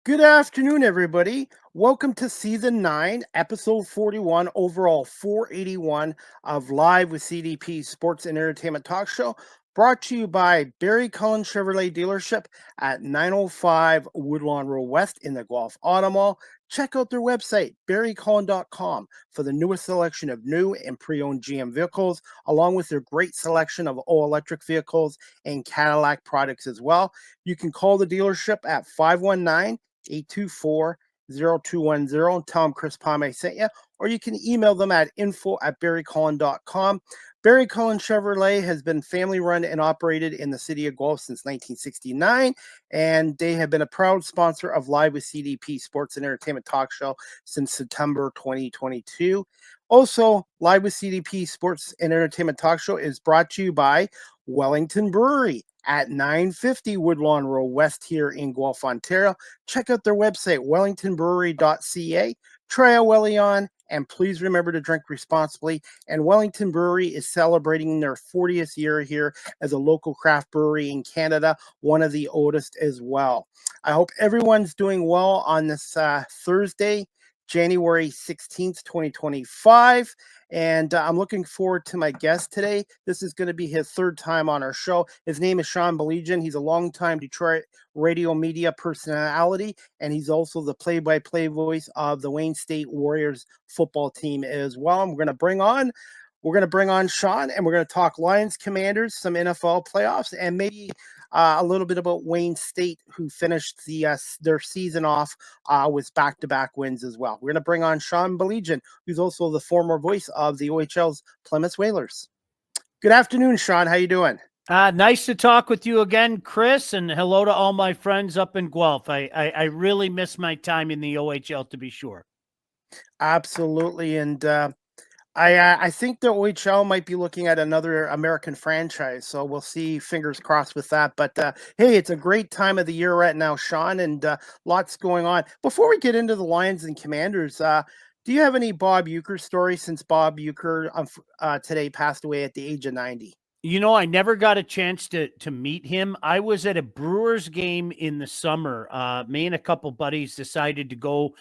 Good afternoon, everybody. Welcome to Season 9, Episode 41, overall 481 of Live with CDP Sports and Entertainment Talk Show, brought to you by Barry Cullen Chevrolet Dealership at 905 Woodlawn Road West in the Guelph Auto Mall. Check out their website, barrycullen.com, for the newest selection of new and pre-owned GM vehicles, along with their great selection of all-electric vehicles and Cadillac products as well. You can call the dealership at 519-824-0210 and tell them Chris Pomay sent you, or you can email them at info@barrycullen.com. Barry Cullen Chevrolet has been family run and operated in the city of Guelph since 1969, and they have been a proud sponsor of Live with CDP Sports and Entertainment Talk Show since September 2022. Also, Live with CDP Sports and Entertainment Talk Show is brought to you by Wellington Brewery at 950 Woodlawn Road West here in Guelph, Ontario. Check out their website, wellingtonbrewery.ca. Try a Welly on, and please remember to drink responsibly. And Wellington Brewery is celebrating their 40th year here as a local craft brewery in Canada, one of the oldest as well. I hope everyone's doing well on this Thursday, January 16th, 2025. And I'm looking forward to my guest today. This is going to be his third time on our show. His name is Sean Baligian. He's a longtime Detroit radio media personality, and he's also the play-by-play voice of the Wayne State Warriors football team as well. And we're going to bring on Sean, and we're going to talk Lions, Commanders, some NFL playoffs, and maybe a little bit about Wayne State, who finished their season off with back-to-back wins as well. We're going to bring on Sean Baligian, who's also the former voice of the OHL's Plymouth Whalers. Good afternoon, Sean. How you doing? Nice to talk with you again, Chris, and hello to all my friends up in Guelph. I really miss my time in the OHL, to be sure. Absolutely, and I think the OHL might be looking at another American franchise, so we'll see. Fingers crossed with that. But hey, it's a great time of the year right now, Sean, and lots going on. Before we get into the Lions and Commanders, do you have any Bob Uecker stories, since Bob Uecker today passed away at the age of 90? You know, I never got a chance to meet him. I was at a Brewers game in the summer. Me and a couple buddies decided to go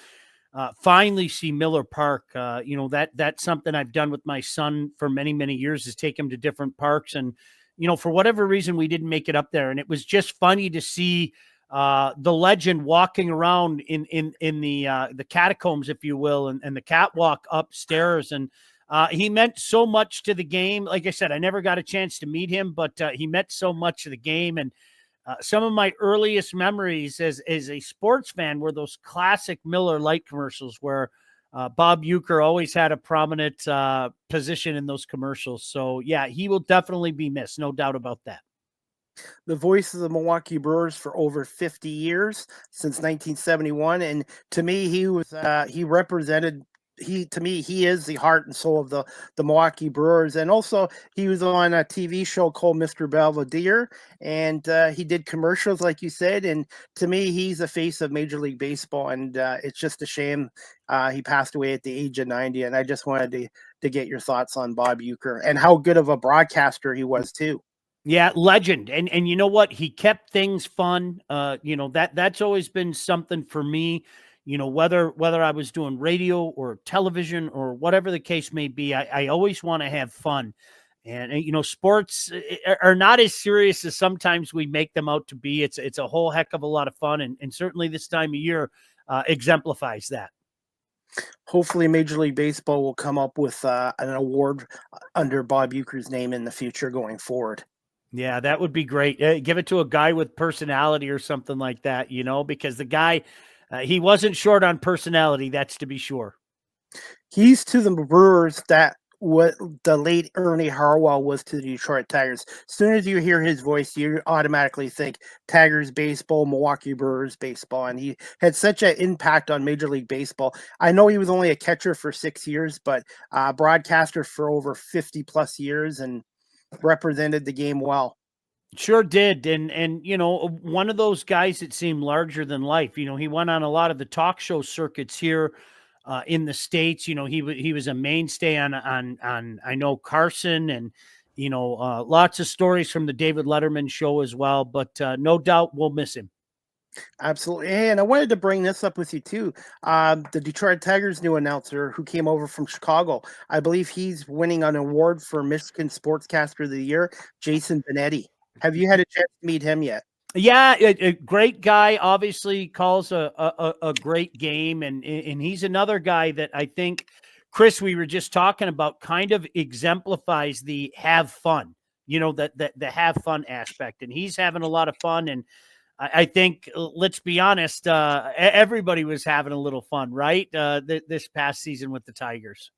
finally see Miller Park. That's something I've done with my son for many, many years, is take him to different parks. And, for whatever reason, we didn't make it up there. And it was just funny to see the legend walking around in the catacombs, if you will, and the catwalk upstairs. And he meant so much to the game. Like I said, I never got a chance to meet him, but he meant so much to the game. And some of my earliest memories as a sports fan were those classic Miller Lite commercials where Bob Uecker always had a prominent position in those commercials. So, yeah, he will definitely be missed. No doubt about that. The voice of the Milwaukee Brewers for over 50 years, since 1971. And to me, he is the heart and soul of the Milwaukee Brewers. And also, he was on a TV show called Mr. Belvedere, and he did commercials, like you said. And to me, he's the face of Major League Baseball, and it's just a shame he passed away at the age of 90. And I just wanted to get your thoughts on Bob Uecker and how good of a broadcaster he was too. Yeah, legend. And you know what? He kept things fun. That's always been something for me. Whether I was doing radio or television or whatever the case may be, I always want to have fun. And, sports are not as serious as sometimes we make them out to be. It's a whole heck of a lot of fun. And certainly this time of year exemplifies that. Hopefully Major League Baseball will come up with an award under Bob Uecker's name in the future going forward. Yeah, that would be great. Give it to a guy with personality or something like that, because the guy, he wasn't short on personality, that's to be sure. He's to the Brewers that what the late Ernie Harwell was to the Detroit Tigers. As soon as you hear his voice, you automatically think Tigers baseball, Milwaukee Brewers baseball. And he had such an impact on Major League Baseball. I know he was only a catcher for 6 years, but broadcaster for over 50 plus years, and represented the game well. Sure did. And one of those guys that seemed larger than life. He went on a lot of the talk show circuits here in the States. He was a mainstay on I know Carson, and lots of stories from the David Letterman show as well. But no doubt we'll miss him. Absolutely. Hey, and I wanted to bring this up with you too. The Detroit Tigers' new announcer who came over from Chicago, I believe he's winning an award for Michigan Sportscaster of the Year, Jason Benetti. Have you had a chance to meet him yet? Yeah, a great guy. Obviously, calls a great game, and he's another guy that I think, Chris, we were just talking about, kind of exemplifies the have fun. That the have fun aspect, and he's having a lot of fun. And I think, let's be honest, everybody was having a little fun, right? This past season with the Tigers.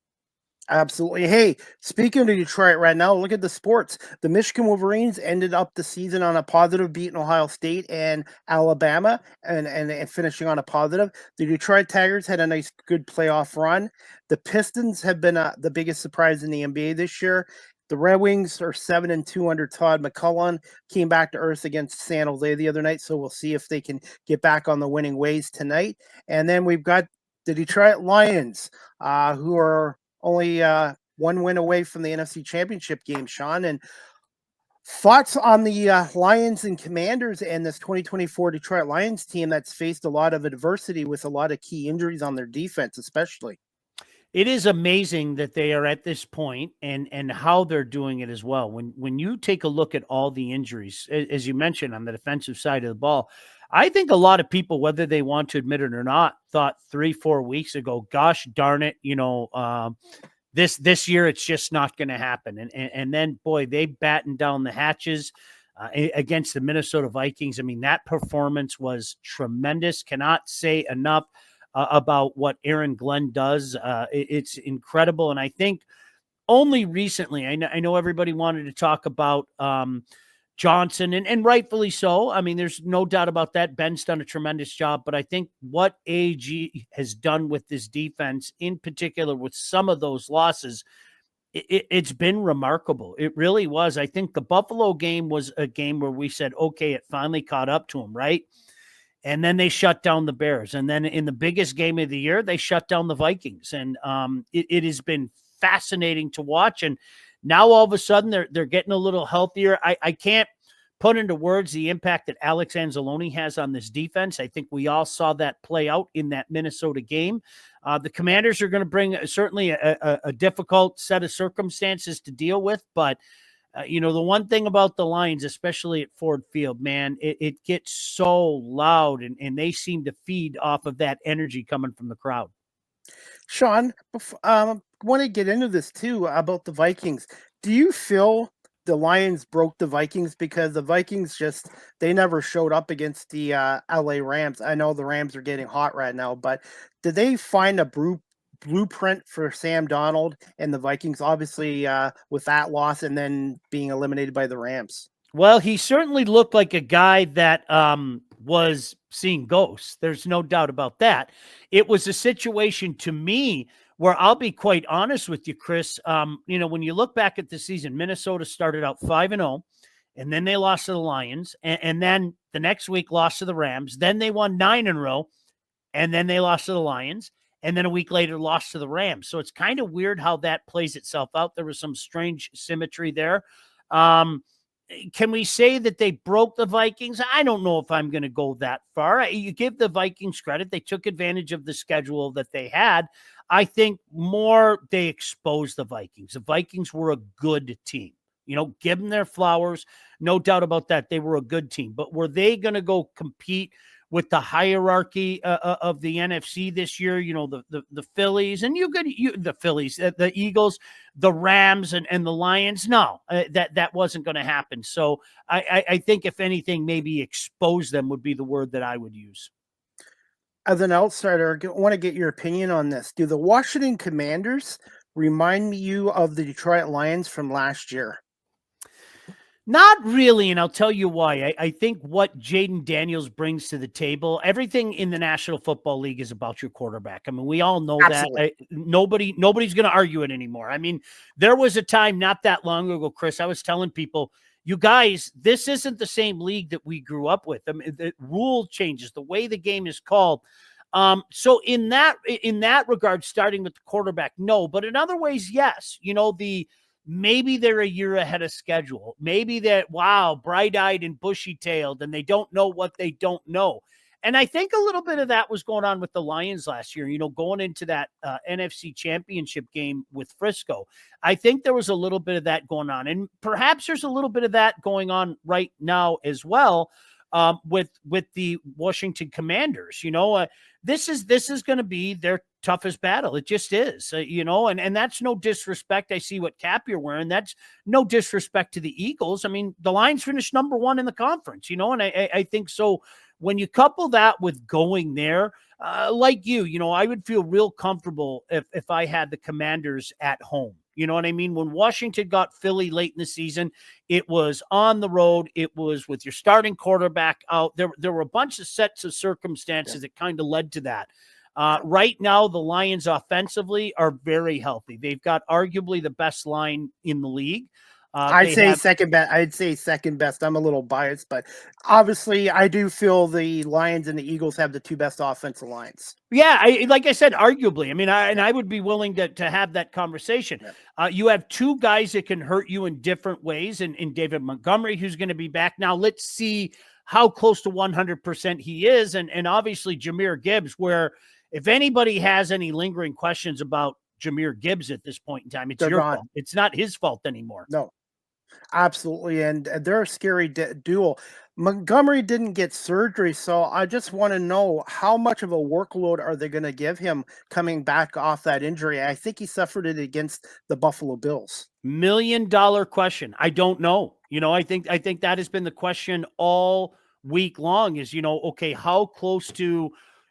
Absolutely. Hey, speaking of Detroit right now, look at the sports. The Michigan Wolverines ended up the season on a positive, beating Ohio State and Alabama, and finishing on a positive. The Detroit Tigers had a nice, good playoff run. The Pistons have been the biggest surprise in the NBA this year. The Red Wings are 7-2 under Todd McCullough. Came back to earth against San Jose the other night, so we'll see if they can get back on the winning ways tonight. And then we've got the Detroit Lions, who are only one win away from the NFC Championship game, Sean. And thoughts on the Lions and Commanders and this 2024 Detroit Lions team that's faced a lot of adversity with a lot of key injuries on their defense, especially. It is amazing that they are at this point, and how they're doing it as well. When you take a look at all the injuries, as you mentioned, on the defensive side of the ball, I think a lot of people, whether they want to admit it or not, thought 3-4 weeks ago, gosh darn it, this year it's just not going to happen. And then, boy, they battened down the hatches against the Minnesota Vikings. I mean, that performance was tremendous. Cannot say enough about what Aaron Glenn does. It's incredible. And I think only recently, I know everybody wanted to talk about Johnson, and rightfully so. I mean, there's no doubt about that. Ben's done a tremendous job, but I think what AG has done with this defense, in particular with some of those losses, it's been remarkable. It really was. I think the Buffalo game was a game where we said, okay, it finally caught up to them, right? And then they shut down the Bears. And then in the biggest game of the year, they shut down the Vikings. And it has been fascinating to watch. And now all of a sudden they're getting a little healthier. I can't put into words the impact that Alex Anzalone has on this defense. I think we all saw that play out in that Minnesota game. The Commanders are going to bring certainly a difficult set of circumstances to deal with, but the one thing about the Lions, especially at Ford Field, man, it gets so loud, and they seem to feed off of that energy coming from the crowd. Sean, want to get into this too about the Vikings. Do you feel the Lions broke the Vikings because the Vikings they never showed up against the LA Rams? I know the Rams are getting hot right now, but did they find a blueprint for Sam Donald and the Vikings, obviously with that loss and then being eliminated by the Rams? Well, he certainly looked like a guy that was seeing ghosts. There's no doubt about that. It was a situation, to me, where I'll be quite honest with you, Chris. When you look back at the season, Minnesota started out 5-0, and then they lost to the Lions, and then the next week lost to the Rams. Then they won 9 in a row, and then they lost to the Lions. And then a week later, lost to the Rams. So it's kind of weird how that plays itself out. There was some strange symmetry there. Can we say that they broke the Vikings? I don't know if I'm going to go that far. You give the Vikings credit. They took advantage of the schedule that they had. I think more they exposed the Vikings. The Vikings were a good team. Give them their flowers. No doubt about that. They were a good team. But were they going to go compete with the hierarchy of the NFC this year? The Phillies, and the Phillies, the Eagles, the Rams, and the Lions. No, that wasn't going to happen. So I think, if anything, maybe expose them would be the word that I would use. As an outsider, I want to get your opinion on this. Do the Washington Commanders remind you of the Detroit Lions from last year? Not really, and I'll tell you why. I think what Jaden Daniels brings to the table, everything in the National Football League is about your quarterback. I mean, we all know Absolutely. that. Nobody's going to argue it anymore. I mean, there was a time not that long ago, Chris, I was telling people, you guys, this isn't the same league that we grew up with. I mean, the rule changes, the way the game is called. So in that regard, starting with the quarterback, no, but in other ways, yes. Maybe they're a year ahead of schedule. Maybe that, wow, bright-eyed and bushy-tailed, and they don't know what they don't know. And I think a little bit of that was going on with the Lions last year, going into that NFC championship game with Frisco. I think there was a little bit of that going on. And perhaps there's a little bit of that going on right now as well with the Washington Commanders. This is going to be their toughest battle. It just is, and that's no disrespect. I see what cap you're wearing. That's no disrespect to the Eagles. I mean, the Lions finished number 1 in the conference, and I think so. When you couple that with going there, like I would feel real comfortable if I had the Commanders at home. You know what I mean? When Washington got Philly late in the season, it was on the road. It was with your starting quarterback out. There were a bunch of sets of circumstances that kind of led to that. Right now, the Lions offensively are very healthy. They've got arguably the best line in the league. I'd say second best. I'm a little biased, but obviously I do feel the Lions and the Eagles have the 2 best offensive lines. Yeah, like I said, arguably. I mean, I would be willing to have that conversation. Yeah. You have 2 guys that can hurt you in different ways, and in David Montgomery, who's going to be back. Now, let's see how close to 100% he is, and obviously Jahmyr Gibbs, where if anybody has any lingering questions about Jahmyr Gibbs at this point in time, it's your fault. It's not his fault anymore. No. Absolutely, and they're a scary duel. Montgomery didn't get surgery, so I just want to know how much of a workload are they going to give him coming back off that injury? I think he suffered it against the Buffalo Bills. $1 million question. I don't know. I think that has been the question all week long is, okay, how close to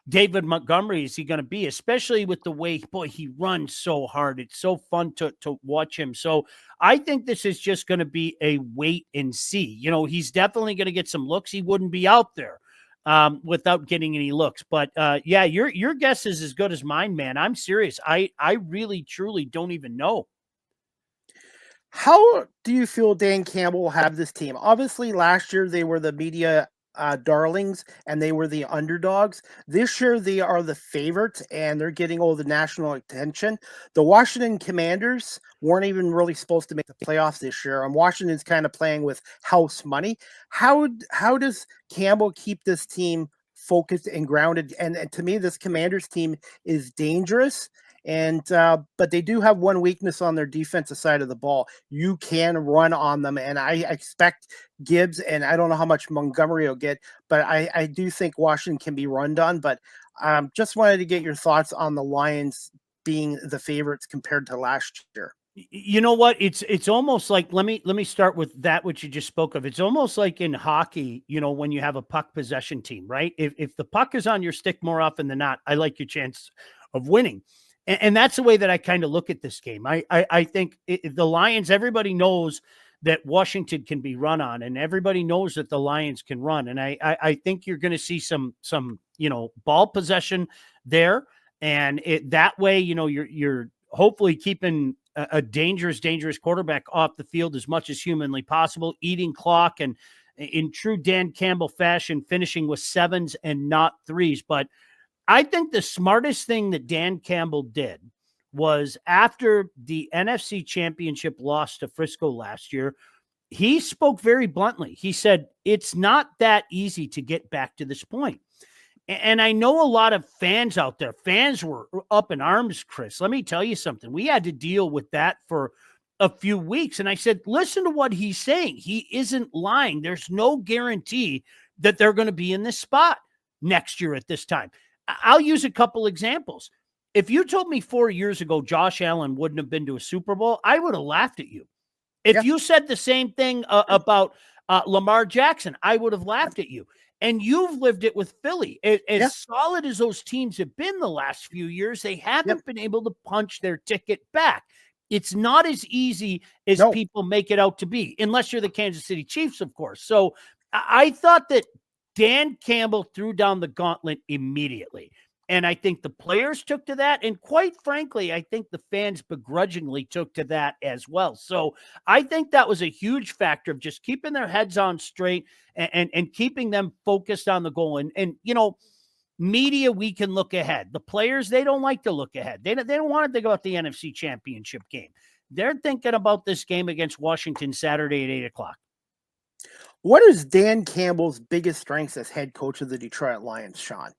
David Montgomery is he going to be, especially with the way, boy, he runs so hard. It's so fun to watch him. So I think this is just going to be a wait and see. He's definitely going to get some looks. He wouldn't be out there without getting any looks. But yeah, your guess is as good as mine, man. I'm serious. I really, truly don't even know. How do you feel Dan Campbell will have this team? Obviously, last year they were the media darlings and they were the underdogs. This year they are the favorites and they're getting all the national attention. The Washington Commanders weren't even really supposed to make the playoffs this year, and Washington's kind of playing with house money. How does Campbell keep this team focused and grounded? And to me, this Commanders team is dangerous. And but they do have one weakness on their defensive side of the ball. You can run on them, and I expect Gibbs, and I don't know how much Montgomery will get, but I do think Washington can be run on. But just wanted to get your thoughts on the Lions being the favorites compared to last year. You know what? It's almost like, let me start with that which you just spoke of. It's almost like in hockey, when you have a puck possession team, right? If the puck is on your stick more often than not, I like your chance of winning. And that's the way that I kind of look at this game. I think the Lions, everybody knows that Washington can be run on, and everybody knows that the Lions can run. And I think you're going to see some ball possession there, and that way you're hopefully keeping a dangerous quarterback off the field as much as humanly possible, eating clock, and in true Dan Campbell fashion, finishing with 7s and not 3s. But I think the smartest thing that Dan Campbell did was after the NFC Championship loss to Frisco last year, he spoke very bluntly. He said, it's not that easy to get back to this point. And I know a lot of fans out there, fans were up in arms, Chris. Let me tell you something. We had to deal with that for a few weeks. And I said, listen to what he's saying. He isn't lying. There's no guarantee that they're going to be in this spot next year at this time. I'll use a couple examples. If you told me 4 years ago Josh Allen wouldn't have been to a Super Bowl, I would have laughed at you. If you said the same thing about Lamar Jackson, I would have laughed at you. And you've lived it with Philly. As solid as those teams have been the last few years, they haven't been able to punch their ticket back. It's not as easy as people make it out to be, unless you're the Kansas City Chiefs, of course. So I thought that Dan Campbell threw down the gauntlet immediately. And I think the players took to that. And quite frankly, I think the fans begrudgingly took to that as well. So I think that was a huge factor of just keeping their heads on straight and keeping them focused on the goal. And media, we can look ahead. The players, they don't like to look ahead. They don't want to think about the NFC Championship game. They're thinking about this game against Washington Saturday at 8 o'clock. What is Dan Campbell's biggest strengths as head coach of the Detroit Lions, Sean?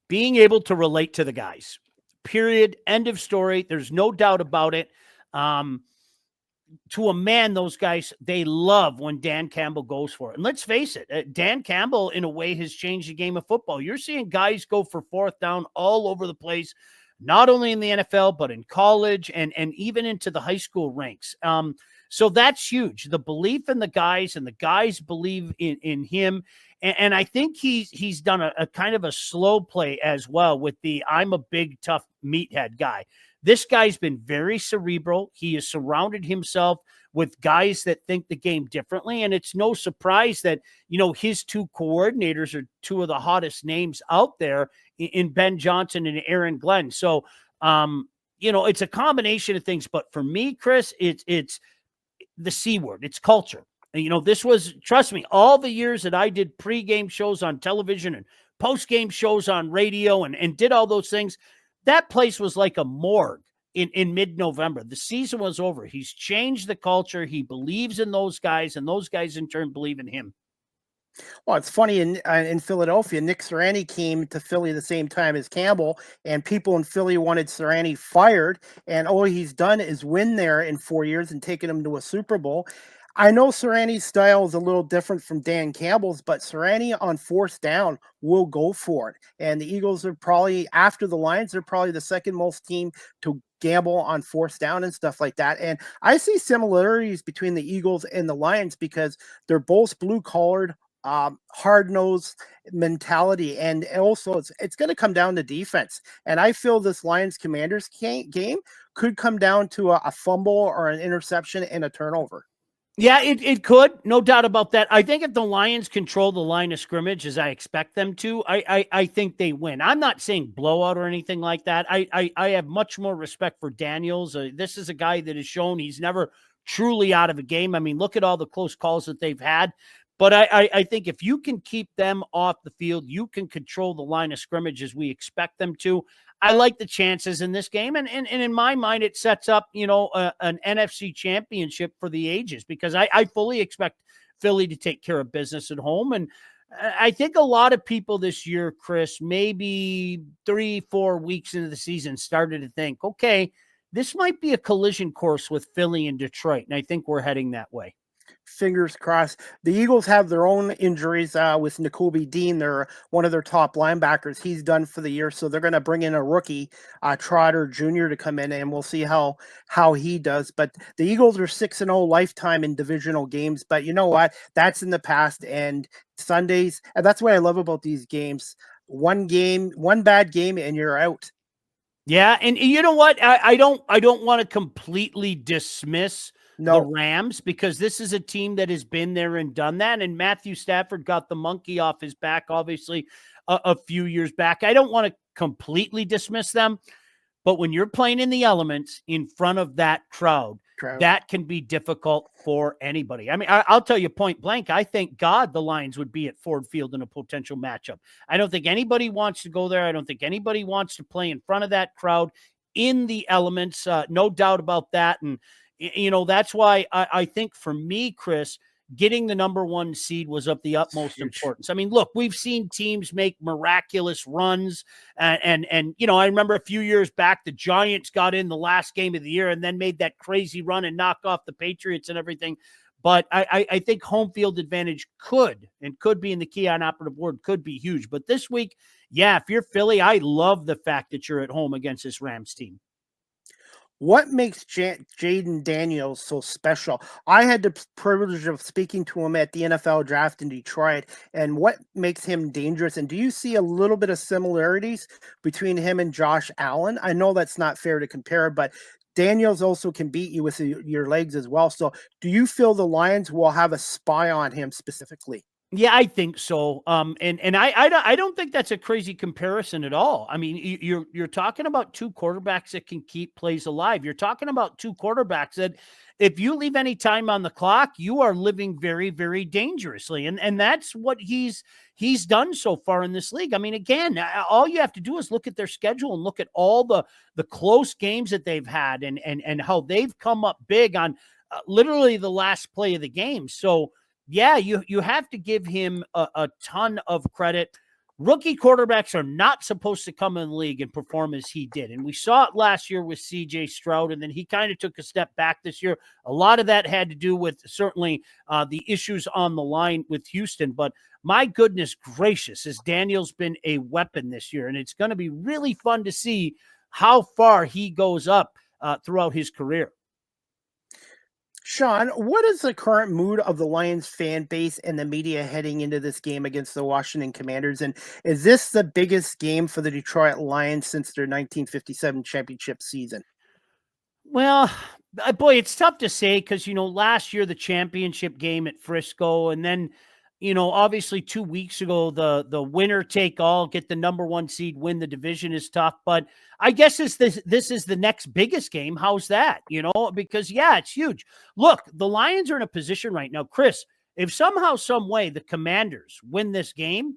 Being able to relate to the guys. Period. End of story. There's no doubt about it. To a man, those guys, they love when Dan Campbell goes for it. And let's face it, Dan Campbell, in a way, has changed the game of football. You're seeing guys go for fourth down all over the place, not only in the NFL, but in college and even into the high school ranks. So that's huge. The belief in the guys, and the guys believe in him. And I think he's done a kind of a slow play as well with the I'm a big, tough meathead guy. This guy's been very cerebral. He has surrounded himself with guys that think the game differently. And it's no surprise that, his two coordinators are two of the hottest names out there in Ben Johnson and Aaron Glenn. So, it's a combination of things. But for me, Chris, it's the C word. It's culture. This was, trust me, all the years that I did pregame shows on television and postgame shows on radio and did all those things, that place was like a morgue in mid-November. The season was over. He's changed the culture. He believes in those guys, and those guys in turn believe in him. Well, it's funny, in Philadelphia, Nick Sirianni came to Philly the same time as Campbell, and people in Philly wanted Sirianni fired, and all he's done is win there in 4 years and taken him to a Super Bowl. I know Sirianni's style is a little different from Dan Campbell's, but Sirianni on fourth down will go for it. And the Eagles are probably, after the Lions, they're probably the second most team to gamble on fourth down and stuff like that. And I see similarities between the Eagles and the Lions because they're both blue-collared, hard-nosed mentality, and also it's going to come down to defense. And I feel this Lions Commanders game could come down to a fumble or an interception and a turnover. Yeah, it could, no doubt about that. I think if the Lions control the line of scrimmage as I expect them to, I think they win. I'm not saying blowout or anything like that. I have much more respect for Daniels. This is a guy that has shown he's never truly out of a game. I mean, look at all the close calls that they've had. But I think if you can keep them off the field, you can control the line of scrimmage as we expect them to. I like the chances in this game. And in my mind, it sets up, an NFC championship for the ages, because I fully expect Philly to take care of business at home. And I think a lot of people this year, Chris, maybe 3-4 weeks into the season started to think, okay, this might be a collision course with Philly and Detroit. And I think we're heading that way. Fingers crossed. The Eagles have their own injuries with Nakobe Dean. They're one of their top linebackers. He's done for the year, so they're going to bring in a rookie, Trotter Jr., to come in, and we'll see how he does. But the Eagles are 6-0 lifetime in divisional games. But you know what? That's in the past. And Sundays, and that's what I love about these games. One bad game, and you're out. Yeah, and you know what? I don't want to completely dismiss the Rams, because this is a team that has been there and done that. And Matthew Stafford got the monkey off his back, obviously, a few years back. I don't want to completely dismiss them, but when you're playing in the elements in front of that crowd, that can be difficult for anybody. I mean, I'll tell you point blank, I thank God the Lions would be at Ford Field in a potential matchup. I don't think anybody wants to go there. I don't think anybody wants to play in front of that crowd in the elements. No doubt about that. And that's why I think for me, Chris, getting the number 1 seed was of the utmost importance. I mean, look, we've seen teams make miraculous runs. And I remember a few years back, the Giants got in the last game of the year and then made that crazy run and knocked off the Patriots and everything. But I think home field advantage could be, in the key on operative word, could be huge. But this week, yeah, if you're Philly, I love the fact that you're at home against this Rams team. What makes Jaden Daniels so special? I had the privilege of speaking to him at the NFL draft in Detroit, and what makes him dangerous? And do you see a little bit of similarities between him and Josh Allen? I know that's not fair to compare, but Daniels also can beat you with your legs as well. So do you feel the Lions will have a spy on him specifically? Yeah, I think so. I don't think that's a crazy comparison at all. I mean, you're talking about two quarterbacks that can keep plays alive. You're talking about two quarterbacks that, if you leave any time on the clock, you are living very, very dangerously, and that's what he's done so far in this league. I mean, again, all you have to do is look at their schedule and look at all the close games that they've had, and how they've come up big on literally the last play of the game. So yeah, you have to give him a ton of credit. Rookie quarterbacks are not supposed to come in the league and perform as he did. And we saw it last year with CJ Stroud, and then he kind of took a step back this year. A lot of that had to do with certainly the issues on the line with Houston. But my goodness gracious, has Daniels been a weapon this year. And it's going to be really fun to see how far he goes up throughout his career. Sean, what is the current mood of the Lions fan base and the media heading into this game against the Washington Commanders? And is this the biggest game for the Detroit Lions since their 1957 championship season? Well, boy, it's tough to say because, last year, the championship game at Frisco, and then, obviously 2 weeks ago, the winner take all, get the number one seed, win the division is tough. But I guess this is the next biggest game. How's that? Because, yeah, it's huge. Look, the Lions are in a position right now, Chris, if somehow, some way the Commanders win this game,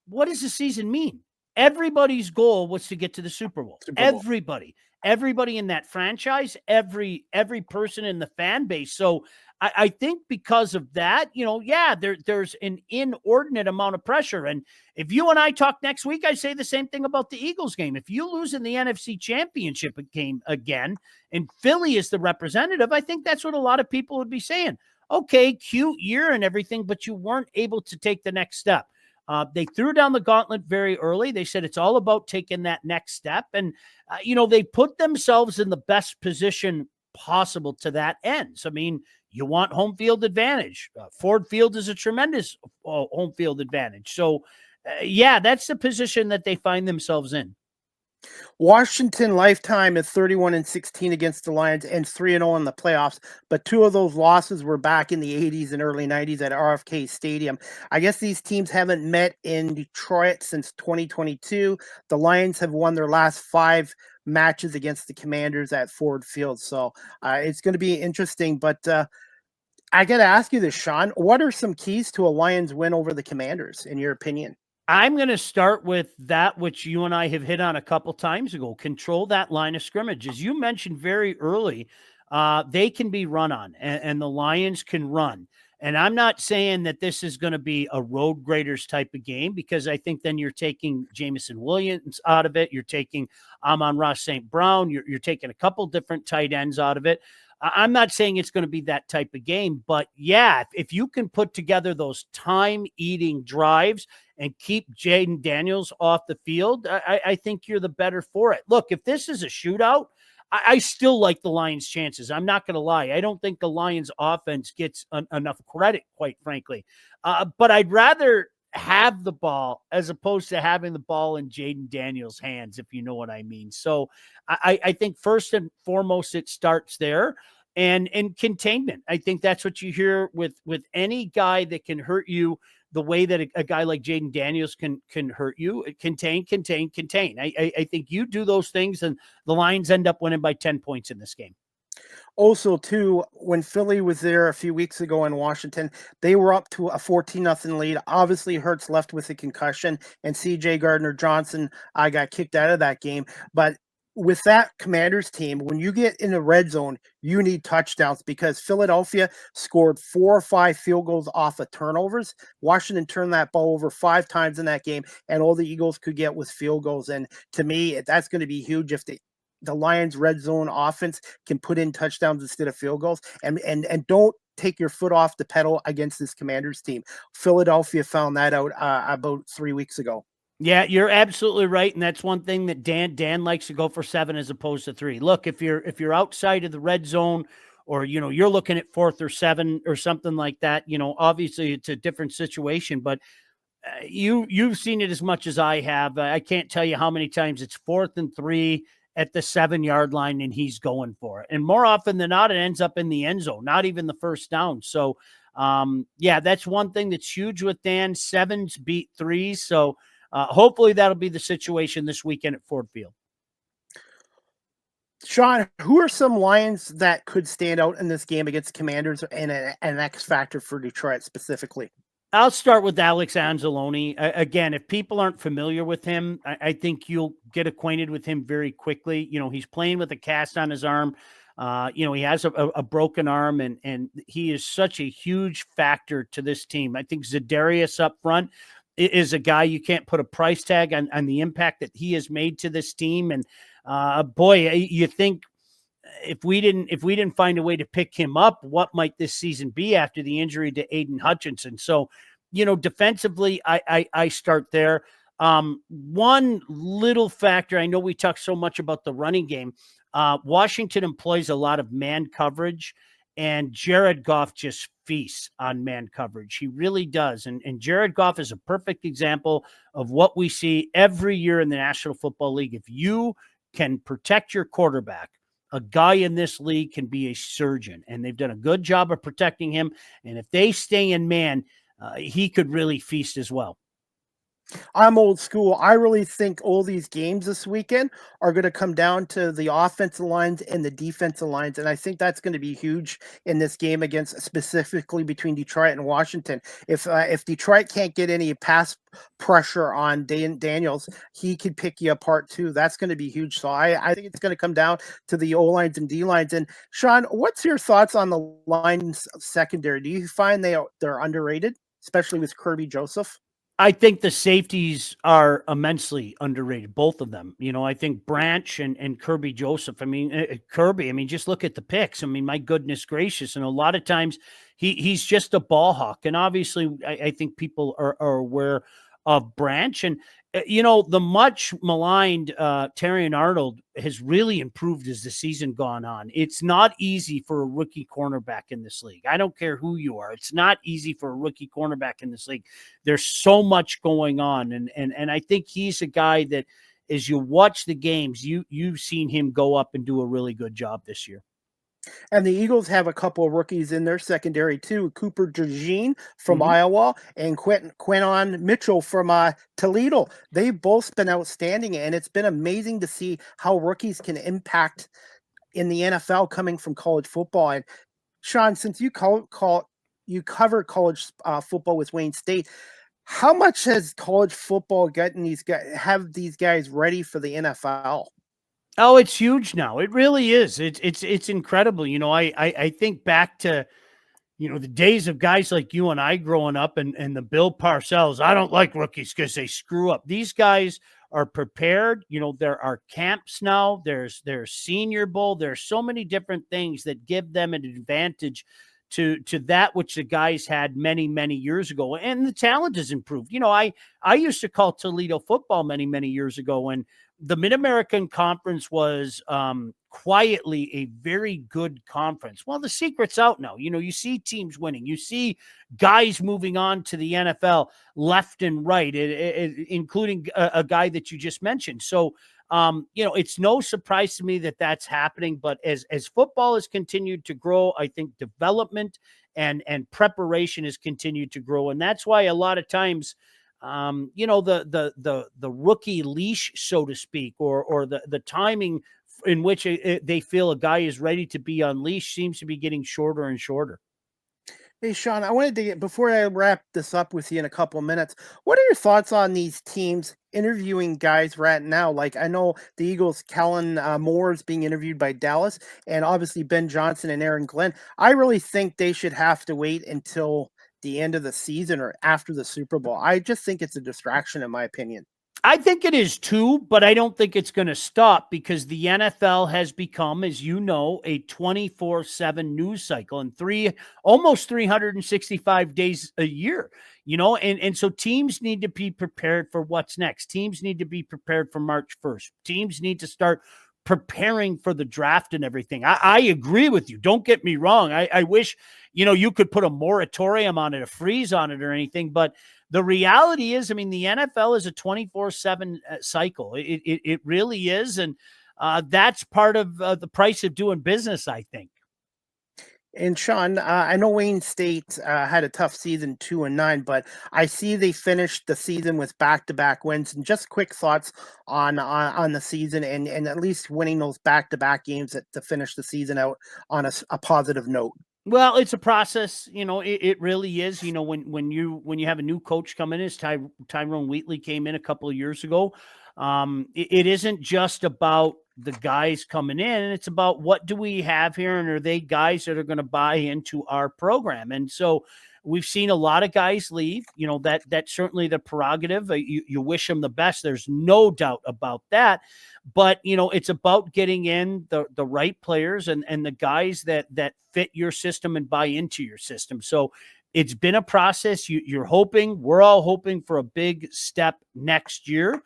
what does the season mean? Everybody's goal was to get to the Super Bowl. Super Bowl. Everybody in that franchise, every person in the fan base. So I think because of that, there's an inordinate amount of pressure. And if you and I talk next week, I say the same thing about the Eagles game. If you lose in the NFC Championship game again, and Philly is the representative, I think that's what a lot of people would be saying. Okay, cute year and everything, but you weren't able to take the next step. They threw down the gauntlet very early. They said it's all about taking that next step. And, they put themselves in the best position possible to that end. So, I mean, you want home field advantage. Ford Field is a tremendous home field advantage. So, yeah, that's the position that they find themselves in. Washington lifetime is 31-16 against the Lions and 3-0 in the playoffs, but two of those losses were back in the 80s and early 90s at RFK Stadium. I guess these teams haven't met in Detroit since 2022. The Lions have won their last 5 matches against the Commanders at Ford Field, so it's going to be interesting. But I got to ask you this, Sean. What are some keys to a Lions win over the Commanders, in your opinion? I'm going to start with that which you and I have hit on a couple times ago. Control that line of scrimmage. As you mentioned very early, they can be run on, and the Lions can run. And I'm not saying that this is going to be a road graders type of game, because I think then you're taking Jameson Williams out of it. You're taking Amon-Ra St. Brown. You're taking a couple different tight ends out of it. I'm not saying it's going to be that type of game, but yeah, if you can put together those time-eating drives and keep Jaden Daniels off the field, I think you're the better for it. Look, if this is a shootout, I still like the Lions' chances. I'm not going to lie. I don't think the Lions' offense gets enough credit, quite frankly. But I'd rather have the ball as opposed to having the ball in Jaden Daniels' hands, if you know what I mean. So I think first and foremost, it starts there. And containment. I think that's what you hear with any guy that can hurt you the way that a guy like Jaden Daniels can hurt you. Contain. I think you do those things, and the Lions end up winning by 10 points in this game. Also, too, when Philly was there a few weeks ago in Washington, they were up to a 14-0 lead. Obviously, Hurts left with a concussion, and CJ Gardner-Johnson got kicked out of that game. But with that Commanders team, when you get in the red zone, you need touchdowns, because Philadelphia scored 4 or 5 field goals off of turnovers. Washington turned that ball over 5 times in that game, and all the Eagles could get was field goals. And to me, that's going to be huge if the Lions red zone offense can put in touchdowns instead of field goals, and don't take your foot off the pedal against this Commanders team. Philadelphia found that out about 3 weeks ago. Yeah, you're absolutely right, and that's one thing that Dan likes to go for 7 as opposed to 3. Look, if you're outside of the red zone, or you're looking at 4th or 7 or something like that, obviously it's a different situation, but you've seen it as much as I have. I can't tell you how many times it's 4th and 3 at the 7-yard line, and he's going for it. And more often than not, it ends up in the end zone, not even the first down. So Yeah, that's one thing that's huge with Dan. Sevens beat threes. So hopefully that'll be the situation this weekend at Ford Field. Sean, who are some Lions that could stand out in this game against Commanders and an X factor for Detroit specifically? I'll start with Alex Anzalone. Again, if people aren't familiar with him, I think you'll get acquainted with him very quickly. He's playing with a cast on his arm. He has a broken arm, and he is such a huge factor to this team. I think Za'Darius up front is a guy you can't put a price tag on the impact that he has made to this team. And boy, you think if we didn't find a way to pick him up, what might this season be after the injury to Aiden Hutchinson? So, defensively, I start there. One little factor, I know we talk so much about the running game. Washington employs a lot of man coverage, and Jared Goff just feasts on man coverage. He really does. And Jared Goff is a perfect example of what we see every year in the National Football League. If you can protect your quarterback, a guy in this league can be a surgeon, and they've done a good job of protecting him. And if they stay in man, he could really feast as well. I'm old school. I really think all these games this weekend are going to come down to the offensive lines and the defensive lines, and I think that's going to be huge in this game against specifically between Detroit and Washington. If Detroit can't get any pass pressure on Daniels, he could pick you apart too. That's going to be huge. So I think it's going to come down to the O lines and D lines. And Sean, what's your thoughts on the lines secondary? Do you find they're underrated, especially with Kirby Joseph? I think the safeties are immensely underrated, both of them. I think Branch and Kirby Joseph. I mean, Kirby, just look at the picks. My goodness gracious. And a lot of times he's just a ball hawk. And obviously, I think people are aware of Branch. And, the much maligned Terrion Arnold has really improved as the season gone on. It's not easy for a rookie cornerback in this league. I don't care who you are. It's not easy for a rookie cornerback in this league. There's so much going on. And I think he's a guy that as you watch the games, you've seen him go up and do a really good job this year. And the Eagles have a couple of rookies in their secondary too. Cooper DeJean from Mm-hmm. Iowa and Quinon Mitchell from Toledo. They've both been outstanding, and it's been amazing to see how rookies can impact in the NFL coming from college football. And Sean, since you cover college football with Wayne State, how much has college football gotten these guys ready for the NFL? Oh, it's huge now. It really is. It's incredible. I think back to the days of guys like you and I growing up and the Bill Parcells. I don't like rookies because they screw up. These guys are prepared. There are camps now. There's Senior Bowl. There's so many different things that give them an advantage to that which the guys had many, many years ago. And the talent has improved. I used to call Toledo football many, many years ago when the Mid-American Conference was quietly a very good conference. Well, the secret's out now. You see teams winning. You see guys moving on to the NFL left and right, including a guy that you just mentioned. So, it's no surprise to me that that's happening. But as football has continued to grow, I think development and preparation has continued to grow. And that's why a lot of times the rookie leash, so to speak, or the timing in which they feel a guy is ready to be unleashed seems to be getting shorter and shorter. Hey, Sean, I wanted to get, before I wrap this up with you in a couple of minutes, what are your thoughts on these teams interviewing guys right now? Like, I know the Eagles, Kellen Moore is being interviewed by Dallas, and obviously Ben Johnson and Aaron Glenn. I really think they should have to wait until the end of the season or after the Super Bowl. I just think it's a distraction, in my opinion. I think it is too, but I don't think it's going to stop because the NFL has become, as you know, a 24/7 news cycle and almost 365 days a year, and so teams need to be prepared for what's next. Teams need to be prepared for March 1st. Teams need to start preparing for the draft and everything. I agree with you. Don't get me wrong. I wish, you could put a moratorium on it, a freeze on it or anything, but the reality is, the NFL is a 24/7 cycle. It really is. And that's part of the price of doing business, I think. And Sean, I know Wayne State had a tough season, 2-9, but I see they finished the season with back-to-back wins. And just quick thoughts on the season and at least winning those back-to-back games to finish the season out on a positive note. Well, it's a process, it really is. When you have a new coach come in, as Tyrone Wheatley came in a couple of years ago, it isn't just about the guys coming in, it's about what do we have here, and are they guys that are going to buy into our program? And so we've seen a lot of guys leave. That's certainly the prerogative. You wish them the best. There's no doubt about that. But it's about getting in the right players and the guys that fit your system and buy into your system. So it's been a process. We're all hoping for a big step next year.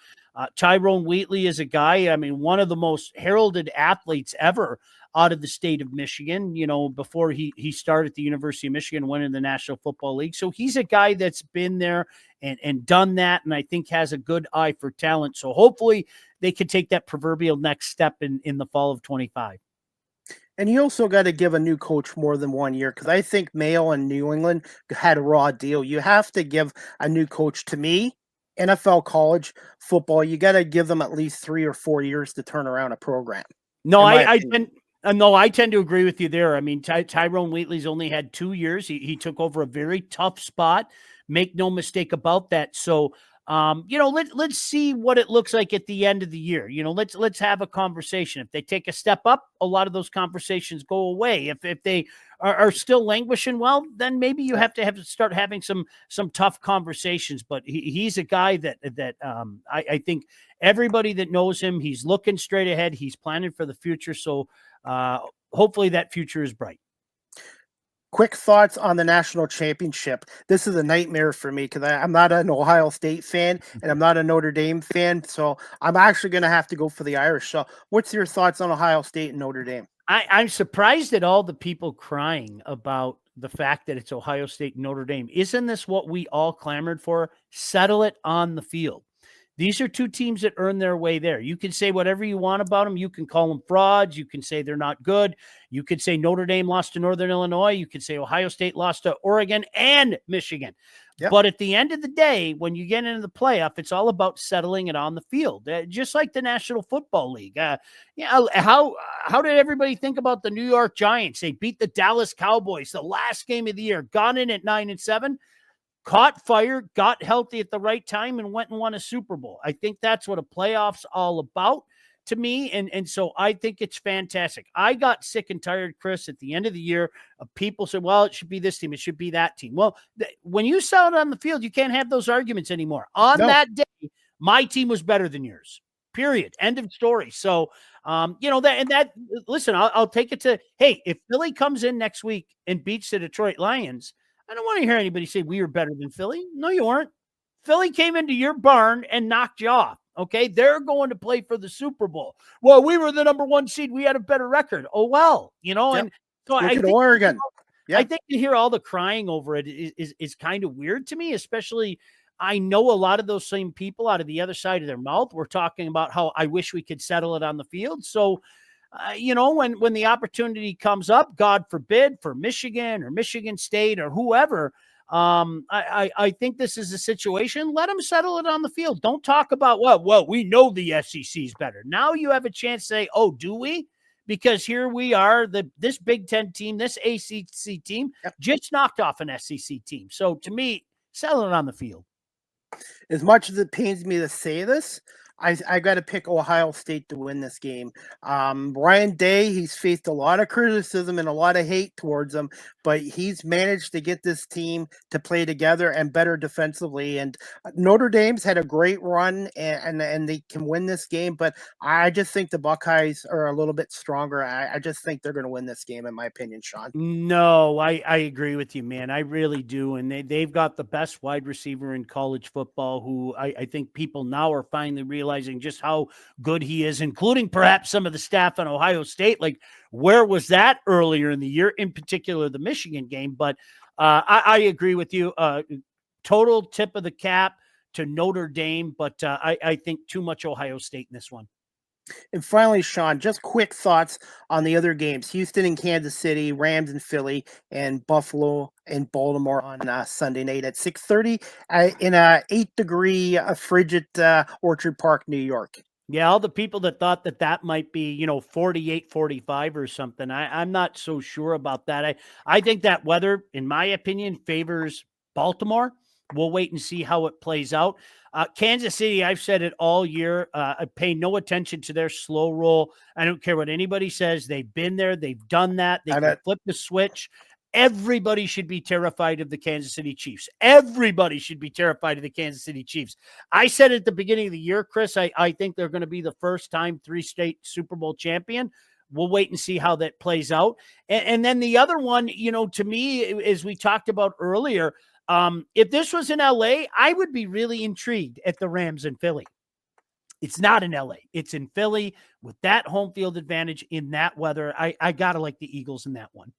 Tyrone Wheatley is a guy, I mean, one of the most heralded athletes ever out of the state of Michigan, before he started at the University of Michigan, went in the National Football League. So he's a guy that's been there and done that, and I think has a good eye for talent. So hopefully they could take that proverbial next step in the fall of 25. And you also got to give a new coach more than 1 year, because I think Mayo and New England had a raw deal. You have to give a new coach, to me, NFL college football, you got to give them at least 3 or 4 years to turn around a program, No, in my I opinion. tend no, I tend to agree with you there. I mean, Tyrone Wheatley's only had 2 years. He took over a very tough spot. Make no mistake about that. So, let's see what it looks like at the end of the year. Let's have a conversation. If they take a step up, a lot of those conversations go away. If they are still languishing, well, then maybe you Yeah. have to start having some tough conversations. But he's a guy that I think everybody that knows him, he's looking straight ahead. He's planning for the future. So hopefully that future is bright. Quick thoughts on the national championship. This is a nightmare for me because I'm not an Ohio State fan and I'm not a Notre Dame fan. So I'm actually going to have to go for the Irish. So, what's your thoughts on Ohio State and Notre Dame? I'm surprised at all the people crying about the fact that it's Ohio State and Notre Dame. Isn't this what we all clamored for? Settle it on the field. These are two teams that earn their way there. You can say whatever you want about them. You can call them frauds. You can say they're not good. You could say Notre Dame lost to Northern Illinois. You could say Ohio State lost to Oregon and Michigan. Yep. But at the end of the day, when you get into the playoff, it's all about settling it on the field, just like the National Football League. How did everybody think about the New York Giants? They beat the Dallas Cowboys the last game of the year, got in at 9-7. Caught fire, got healthy at the right time, and went and won a Super Bowl. I think that's what a playoff's all about to me. And so I think it's fantastic. I got sick and tired, Chris, at the end of the year of people said, well, it should be this team. It should be that team. Well, when you sell it on the field, you can't have those arguments anymore. On No. that day, my team was better than yours. Period. End of story. So, listen, I'll take it to, hey, if Philly comes in next week and beats the Detroit Lions, I don't want to hear anybody say we were better than Philly. No, you weren't. Philly came into your barn and knocked you off. Okay. They're going to play for the Super Bowl. Well, we were the number one seed. We had a better record. Oh, well, Yep. and so Look I at think, Oregon. I Yep. think to hear all the crying over it is kind of weird to me, especially I know a lot of those same people out of the other side of their mouth were talking about how I wish we could settle it on the field. So, when the opportunity comes up, God forbid, for Michigan or Michigan State or whoever, I think this is a situation. Let them settle it on the field. Don't talk about, well, we know the SEC is better. Now you have a chance to say, oh, do we? Because here we are, this Big Ten team, this ACC team Yep. just knocked off an SEC team. So to me, settle it on the field. As much as it pains me to say this, I got to pick Ohio State to win this game. Ryan Day, he's faced a lot of criticism and a lot of hate towards him, but he's managed to get this team to play together and better defensively. And Notre Dame's had a great run, and they can win this game. But I just think the Buckeyes are a little bit stronger. I just think they're going to win this game, in my opinion, Sean. No, I agree with you, man. I really do. And they've got the best wide receiver in college football, who I think people now are finally realizing just how good he is, including perhaps some of the staff in Ohio State. Like, where was that earlier in the year, in particular the Michigan game? But I agree with you. Total tip of the cap to Notre Dame, but I think too much Ohio State in this one. And finally, Sean, just quick thoughts on the other games: Houston and Kansas City, Rams and Philly, and Buffalo and Baltimore on Sunday night at 6:30 in a 8-degree frigid Orchard Park, New York. Yeah, all the people that thought that that might be, 48, 45 or something. I'm not so sure about that. I think that weather, in my opinion, favors Baltimore. We'll wait and see how it plays out. Kansas City, I've said it all year. I pay no attention to their slow roll. I don't care what anybody says. They've been there. They've done that. They And can flip the switch. Everybody should be terrified of the Kansas City Chiefs. Everybody should be terrified of the Kansas City Chiefs. I said at the beginning of the year, Chris, I think they're going to be the first time three-state Super Bowl champion. We'll wait and see how that plays out. And then the other one, to me, as we talked about earlier, if this was in LA, I would be really intrigued at the Rams in Philly. It's not in LA. It's in Philly with that home field advantage in that weather. I got to like the Eagles in that one.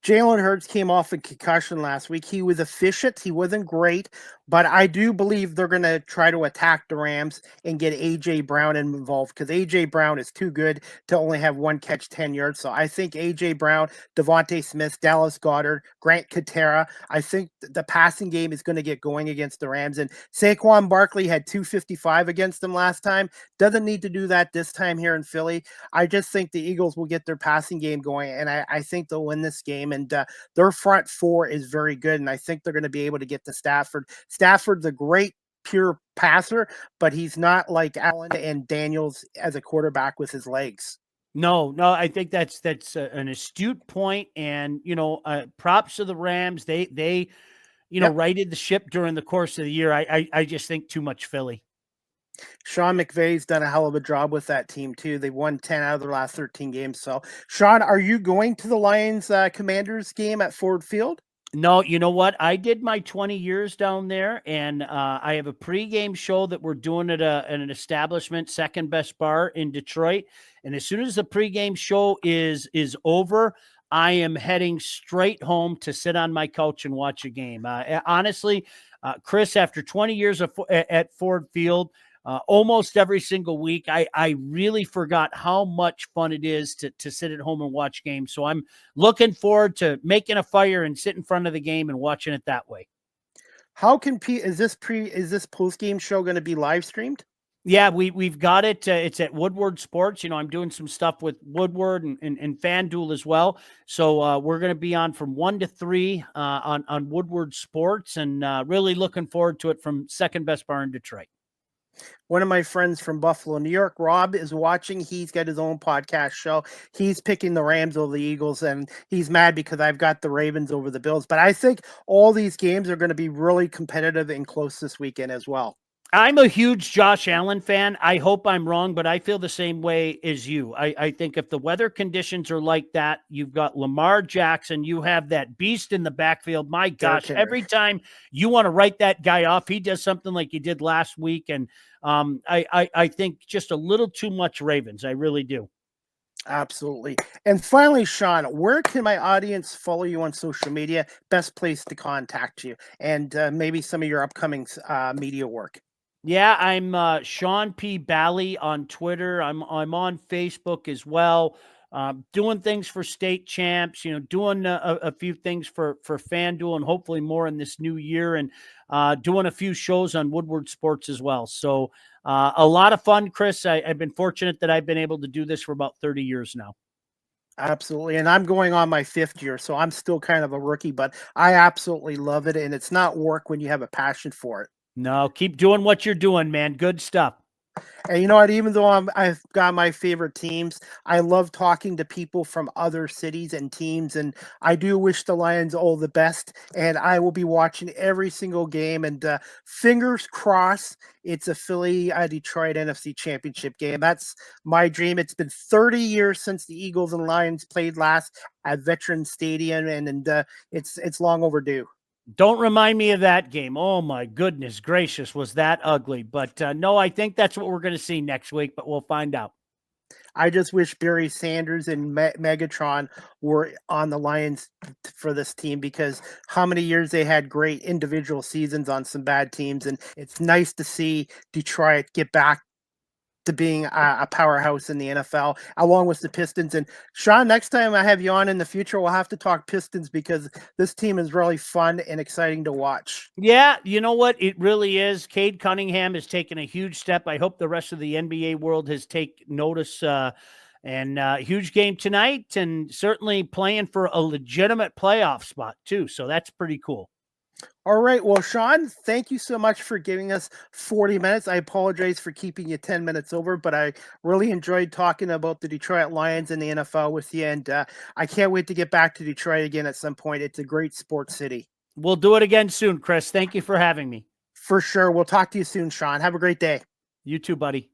Jalen Hurts came off a concussion last week. He was efficient. He wasn't great, but I do believe they're going to try to attack the Rams and get A.J. Brown involved because A.J. Brown is too good to only have one catch, 10 yards. So I think A.J. Brown, Devontae Smith, Dallas Goedert, Grant Katera, I think the passing game is going to get going against the Rams. And Saquon Barkley had 255 against them last time. Doesn't need to do that this time here in Philly. I just think the Eagles will get their passing game going, and I think they'll win this game. And their front four is very good, and I think they're going to be able to get to Stafford. Stafford's a great pure passer, but he's not like Allen and Daniels as a quarterback with his legs. No, I think that's an astute point, and props to the Rams. They Yep. righted the ship during the course of the year. I just think too much Philly. Sean McVay's done a hell of a job with that team too. They won 10 out of their last 13 games. So, Sean, are you going to the Lions Commanders game at Ford Field? No, you know what? I did my 20 years down there, and I have a pregame show that we're doing at an establishment, Second Best Bar in Detroit. And as soon as the pregame show is over, I am heading straight home to sit on my couch and watch a game. Honestly, Chris, after 20 years at Ford Field, almost every single week, I really forgot how much fun it is to sit at home and watch games. So I'm looking forward to making a fire and sit in front of the game and watching it that way. How can is this post game show going to be live streamed? Yeah, we've got it. It's at Woodward Sports. I'm doing some stuff with Woodward and FanDuel as well. So we're going to be on from 1 to 3 on Woodward Sports, and really looking forward to it from Second Best Bar in Detroit. One of my friends from Buffalo, New York, Rob, is watching. He's got his own podcast show. He's picking the Rams over the Eagles, and he's mad because I've got the Ravens over the Bills. But I think all these games are going to be really competitive and close this weekend as well. I'm a huge Josh Allen fan. I hope I'm wrong, but I feel the same way as you. I think if the weather conditions are like that, you've got Lamar Jackson, you have that beast in the backfield. My gosh, every time you want to write that guy off, he does something like he did last week. And I think just a little too much Ravens. I really do. Absolutely. And finally, Sean, where can my audience follow you on social media? Best place to contact you, and maybe some of your upcoming media work. Yeah, I'm Sean P. Bally on Twitter. I'm on Facebook as well. Doing things for state champs, doing a few things for FanDuel, and hopefully more in this new year, and doing a few shows on Woodward Sports as well. So a lot of fun, Chris. I've been fortunate that I've been able to do this for about 30 years now. Absolutely. And I'm going on my 5th year, so I'm still kind of a rookie, but I absolutely love it. And it's not work when you have a passion for it. No, keep doing what you're doing, man. Good stuff. And you know what? Even though I've got my favorite teams, I love talking to people from other cities and teams. And I do wish the Lions all the best. And I will be watching every single game. And fingers crossed, it's a Philly Detroit NFC Championship game. That's my dream. It's been 30 years since the Eagles and Lions played last at Veterans Stadium, and it's long overdue. Don't remind me of that game. Oh, my goodness gracious, was that ugly. But no, I think that's what we're going to see next week, but we'll find out. I just wish Barry Sanders and Megatron were on the Lions for this team, because how many years they had great individual seasons on some bad teams. And it's nice to see Detroit get back to being a powerhouse in the NFL, along with the Pistons. And Sean, next time I have you on in the future, we'll have to talk Pistons because this team is really fun and exciting to watch. Yeah, you know what? It really is. Cade Cunningham has taken a huge step. I hope the rest of the NBA world has taken notice. And huge game tonight, and certainly playing for a legitimate playoff spot too. So that's pretty cool. All right. Well, Sean, thank you so much for giving us 40 minutes. I apologize for keeping you 10 minutes over, but I really enjoyed talking about the Detroit Lions and the NFL with you. And I can't wait to get back to Detroit again at some point. It's a great sports city. We'll do it again soon, Chris. Thank you for having me. For sure. We'll talk to you soon, Sean. Have a great day. You too, buddy.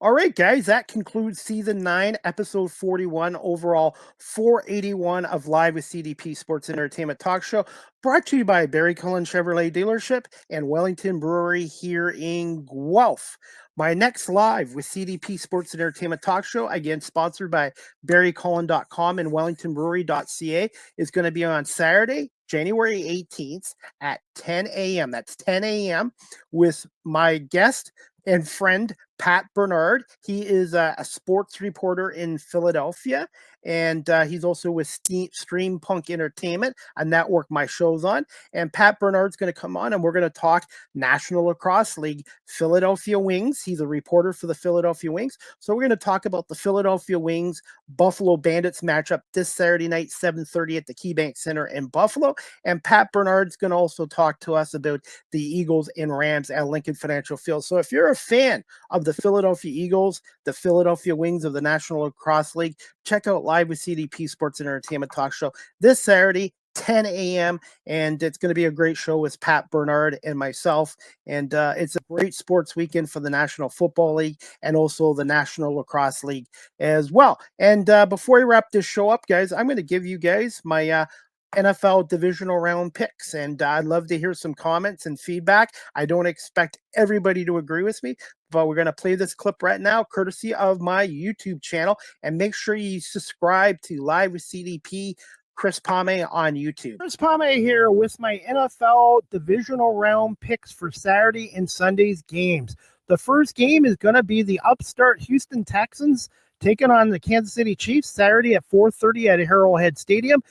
All right, guys, that concludes season 9, episode 41, overall 481 of Live with CDP Sports Entertainment Talk Show, brought to you by Barry Cullen Chevrolet Dealership and Wellington Brewery here in Guelph. My next Live with CDP Sports Entertainment Talk Show, again sponsored by BarryCullen.com and WellingtonBrewery.ca, is going to be on Saturday, January 18th at 10 a.m. That's 10 a.m. with my guest and friend, Pat Bernard. He is a sports reporter in Philadelphia, and he's also with Stream Punk Entertainment, a network my show's on. And Pat Bernard's going to come on, and we're going to talk National Lacrosse League, Philadelphia Wings. He's a reporter for the Philadelphia Wings. So we're going to talk about the Philadelphia Wings Buffalo Bandits matchup this Saturday night, 7:30 at the KeyBank Center in Buffalo. And Pat Bernard's going to also talk to us about the Eagles and Rams at Lincoln Financial Field. So if you're a fan of the Philadelphia Eagles, the Philadelphia Wings of the National Lacrosse League, check out Live with CDP Sports and Entertainment Talk Show this Saturday, 10 a.m. And it's going to be a great show with Pat Bernard and myself. And it's a great sports weekend for the National Football League and also the National Lacrosse League as well. And before we wrap this show up, guys, I'm going to give you guys my NFL divisional round picks, and I'd love to hear some comments and feedback. I don't expect everybody to agree with me, but we're going to play this clip right now, courtesy of my YouTube channel, and make sure you subscribe to Live with CDP Chris Pomay on YouTube. Chris Pomay here with my NFL divisional round picks for Saturday and Sunday's games. The first game is going to be the upstart Houston Texans taking on the Kansas City Chiefs Saturday at 4:30 at Arrowhead Stadium.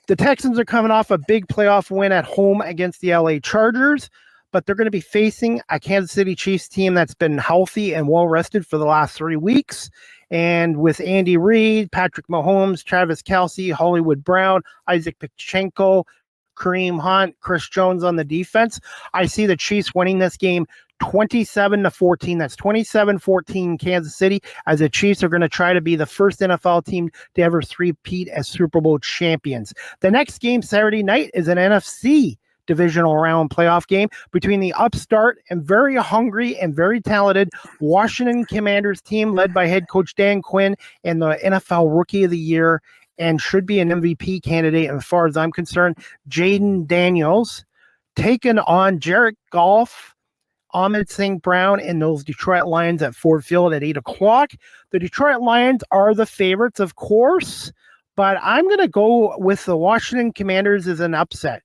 The Texans are coming off a big playoff win at home against the LA Chargers, but they're going to be facing a Kansas City Chiefs team that's been healthy and well rested for the last 3 weeks. And with Andy Reid, Patrick Mahomes, Travis Kelce, Hollywood Brown, Isaac Pacheco, Kareem Hunt, Chris Jones on the defense, I see the Chiefs winning this game 27-14. That's 27-14 Kansas City, as the Chiefs are going to try to be the first NFL team to ever three-peat as Super Bowl champions. The next game Saturday night is an NFC divisional round playoff game between the upstart and very hungry and very talented Washington Commanders team led by head coach Dan Quinn and the NFL Rookie of the Year and should be an MVP candidate as far as I'm concerned, Jaden Daniels, taking on Jared Goff, Ahmed St. Brown, and those Detroit Lions at Ford Field at 8 o'clock. The Detroit Lions are the favorites, of course, but I'm going to go with the Washington Commanders as an upset.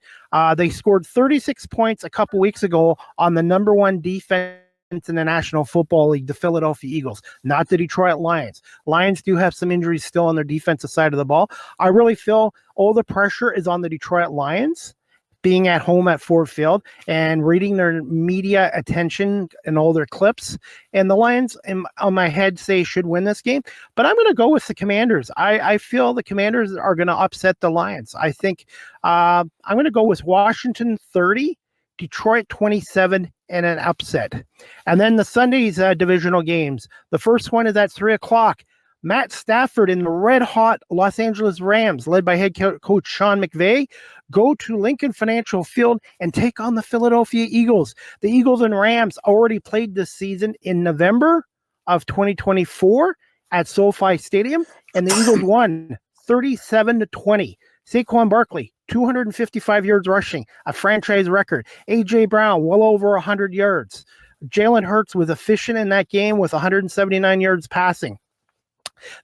They scored 36 points a couple weeks ago on the number one defense in the National Football League, the Philadelphia Eagles, not the Detroit Lions. Lions do have some injuries still on their defensive side of the ball. I really feel all the pressure is on the Detroit Lions being at home at Ford Field and reading their media attention and all their clips. And the Lions on my head say should win this game, but I'm going to go with the Commanders. I feel the Commanders are going to upset the Lions. I think I'm going to go with Washington 30, Detroit 27, and an upset. And then the Sunday's divisional games. The first one is at 3 o'clock. Matt Stafford and the red-hot Los Angeles Rams, led by head coach Sean McVay, go to Lincoln Financial Field and take on the Philadelphia Eagles. The Eagles and Rams already played this season in November of 2024 at SoFi Stadium, and the Eagles won 37-20. Saquon Barkley, 255 yards rushing, a franchise record. A.J. Brown, well over 100 yards. Jalen Hurts was efficient in that game with 179 yards passing.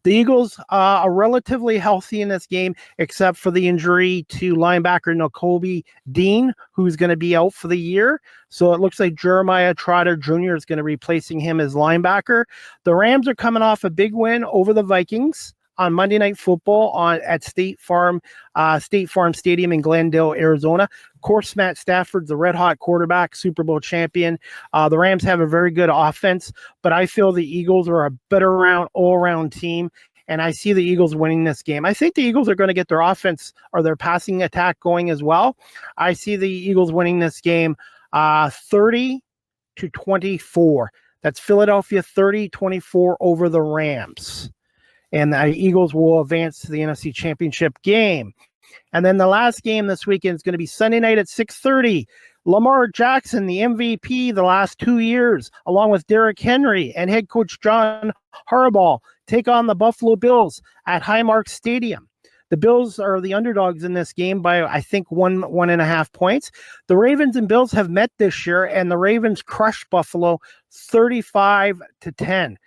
The Eagles are relatively healthy in this game, except for the injury to linebacker Nakobe Dean, who's going to be out for the year. So it looks like Jeremiah Trotter Jr. is going to be replacing him as linebacker. The Rams are coming off a big win over the Vikings on Monday Night Football at State Farm Stadium in Glendale, Arizona. Of course, Matt Stafford's the red-hot quarterback, Super Bowl champion. The Rams have a very good offense, but I feel the Eagles are a better all-around team, and I see the Eagles winning this game. I think the Eagles are going to get their offense or their passing attack going as well. I see the Eagles winning this game 30-24. That's Philadelphia 30-24 over the Rams. And the Eagles will advance to the NFC Championship game. And then the last game this weekend is going to be Sunday night at 6:30. Lamar Jackson, the MVP the last 2 years, along with Derrick Henry and head coach John Harbaugh, take on the Buffalo Bills at Highmark Stadium. The Bills are the underdogs in this game by, I think, 1.5 points. The Ravens and Bills have met this year, and the Ravens crushed Buffalo 35-10.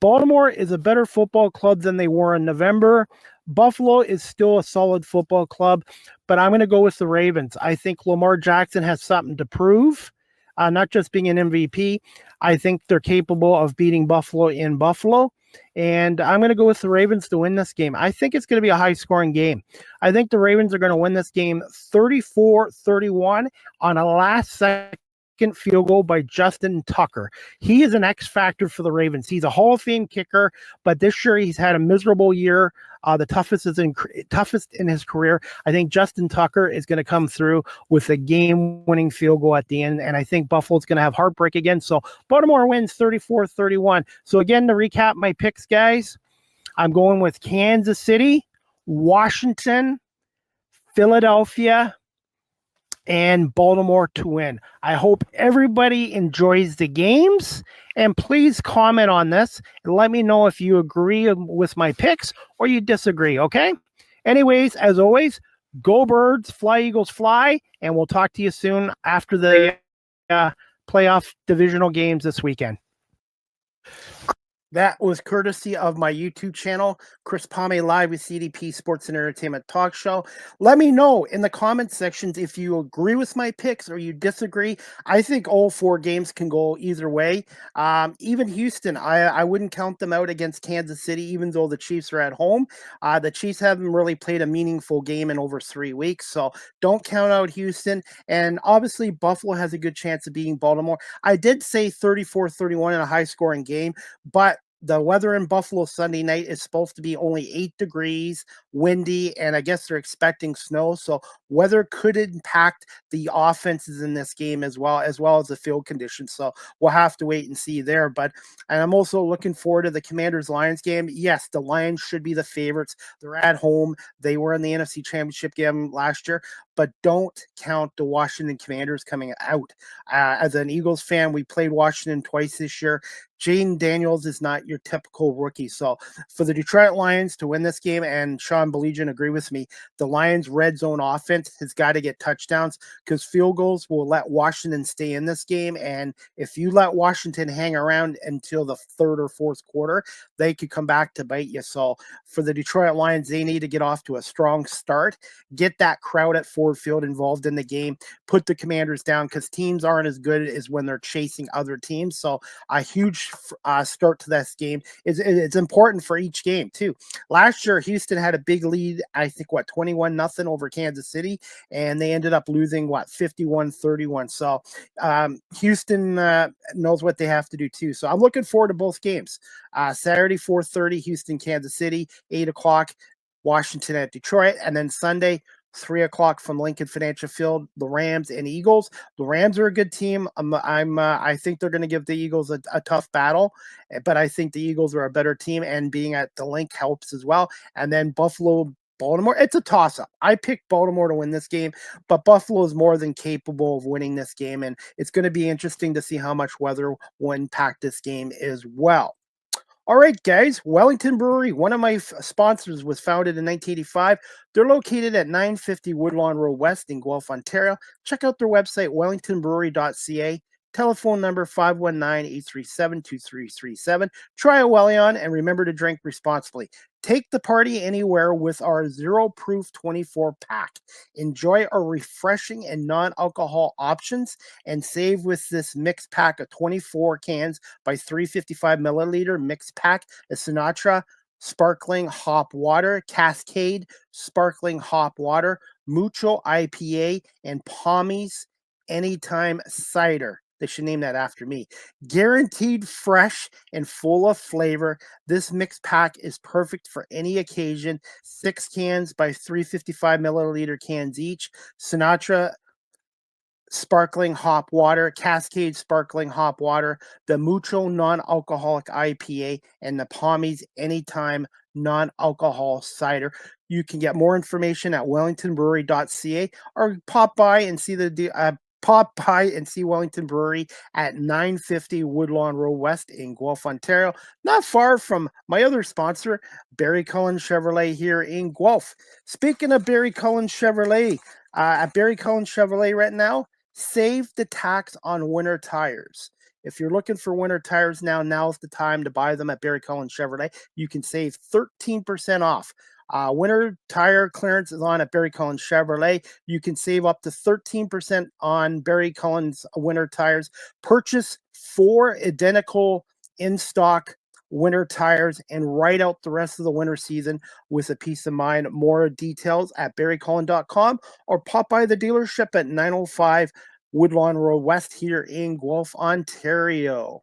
Baltimore is a better football club than they were in November. Buffalo is still a solid football club, but I'm going to go with the Ravens. I think Lamar Jackson has something to prove, not just being an MVP. I think they're capable of beating Buffalo in Buffalo, and I'm going to go with the Ravens to win this game. I think it's going to be a high-scoring game. I think the Ravens are going to win this game 34-31 on a last-second field goal by Justin Tucker. He is an X factor for the Ravens. He's a Hall of Fame kicker, but this year he's had a miserable year, the toughest in his career. I think Justin Tucker is going to come through with a game-winning field goal at the end, and I think Buffalo's going to have heartbreak again. So Baltimore wins 34-31. So again, to recap my picks, guys, I'm going with Kansas City, Washington, Philadelphia, and Baltimore to win. I hope everybody enjoys the games, and please comment on this and let me know if you agree with my picks or you disagree, okay? Anyways, as always, go Birds, fly Eagles fly, and we'll talk to you soon after the playoff divisional games this weekend. That was courtesy of my YouTube channel, Chris Pomay Live with CDP Sports and Entertainment Talk Show. Let me know in the comment sections if you agree with my picks or you disagree. I think all 4 games can go either way. Even Houston, I wouldn't count them out against Kansas City, even though the Chiefs are at home. The Chiefs haven't really played a meaningful game in over 3 weeks, so don't count out Houston. And obviously, Buffalo has a good chance of beating Baltimore. I did say 34-31 in a high-scoring game, but the weather in Buffalo Sunday night is supposed to be only 8 degrees, windy, and I guess they're expecting snow. So weather could impact the offenses in this game as well as the field conditions. So we'll have to wait and see there. And I'm also looking forward to the Commanders-Lions game. Yes, the Lions should be the favorites. They're at home. They were in the NFC Championship game last year, but don't count the Washington Commanders coming out. As an Eagles fan, we played Washington twice this year. Jaden Daniels is not your typical rookie. So for the Detroit Lions to win this game, and Sean Baligian agree with me, the Lions' red zone offense has got to get touchdowns because field goals will let Washington stay in this game. And if you let Washington hang around until the 3rd or 4th quarter, they could come back to bite you. So for the Detroit Lions, they need to get off to a strong start, get that crowd at Ford Field involved in the game, put the Commanders down because teams aren't as good as when they're chasing other teams. So a huge start to this game. It's important for each game too. Last year, Houston had a big lead, I think, 21-0 over Kansas City, and they ended up losing 51-31. So Houston knows what they have to do too. So I'm looking forward to both games. Saturday, 4:30, Houston, Kansas City, 8 o'clock, Washington at Detroit, and then Sunday, 3 o'clock from Lincoln Financial Field, the Rams and Eagles. The Rams are a good team. I think they're going to give the Eagles a tough battle, but I think the Eagles are a better team, and being at the link helps as well. And then Buffalo, Baltimore, it's a toss-up. I picked Baltimore to win this game, but Buffalo is more than capable of winning this game, and it's going to be interesting to see how much weather will impact this game as well. All right, guys, Wellington Brewery, one of my sponsors, was founded in 1985. They're located at 950 Woodlawn Road West in Guelph, Ontario. Check out their website, wellingtonbrewery.ca. Telephone number 519-837-2337. Try a Wellion and remember to drink responsibly. Take the party anywhere with our Zero Proof 24 pack. Enjoy our refreshing and non-alcohol options and save with this mixed pack of 24 cans by 355 milliliter mixed pack of Sinatra sparkling hop water, Cascade sparkling hop water, Mucho IPA, and Pommy's Anytime cider. They should name that after me. Guaranteed fresh and full of flavor. This mixed pack is perfect for any occasion. 6 cans by 355 milliliter cans each. Sinatra sparkling hop water, Cascade sparkling hop water, the Mucho non-alcoholic IPA, and the Pommy's Anytime non-alcohol cider. You can get more information at wellingtonbrewery.ca or pop by and see Wellington Brewery at 950 Woodlawn Road West in Guelph, Ontario, not far from my other sponsor, Barry Cullen Chevrolet here in Guelph. Speaking of Barry Cullen Chevrolet, at Barry Cullen Chevrolet right now, save the tax on winter tires. If you're looking for winter tires now's the time to buy them at Barry Cullen Chevrolet. You can save 13% off. Winter tire clearance is on at Barry Cullen Chevrolet. You can save up to 13% on Barry Cullen's winter tires. Purchase 4 identical in-stock winter tires and ride out the rest of the winter season with a peace of mind. More details at barrycullen.com or pop by the dealership at 905 Woodlawn Road West here in Guelph, Ontario.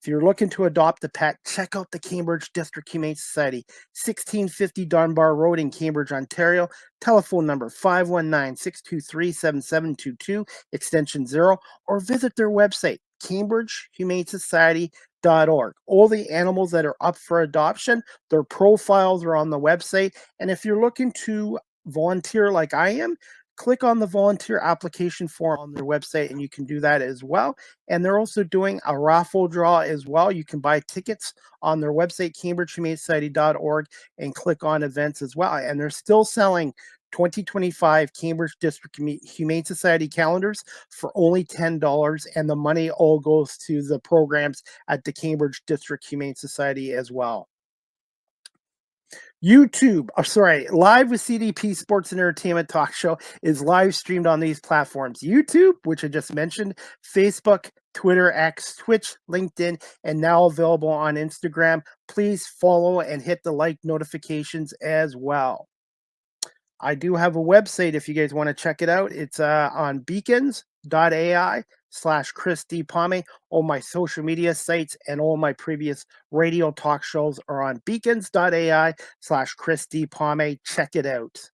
If you're looking to adopt a pet, check out the Cambridge District Humane Society, 1650 Dunbar Road in Cambridge, Ontario. Telephone number 519-623-7722, extension 0, or visit their website, cambridgehumanesociety.org. All the animals that are up for adoption, their profiles are on the website. And if you're looking to volunteer like I am, click on the volunteer application form on their website and you can do that as well. And they're also doing a raffle draw as well. You can buy tickets on their website, cambridgehumanesociety.org, and click on events as well. And they're still selling 2025 Cambridge District Humane Society calendars for only $10, and the money all goes to the programs at the Cambridge District Humane Society as well. Live with CDP Sports and Entertainment Talk Show is live streamed on these platforms. YouTube, which I just mentioned, Facebook, Twitter, X, Twitch, LinkedIn, and now available on Instagram. Please follow and hit the like notifications as well. I do have a website if you guys want to check it out. It's on beacons.ai/Chris D. Pomay. All my social media sites and all my previous radio talk shows are on beacons.ai/Chris D. Pomay. Check it out.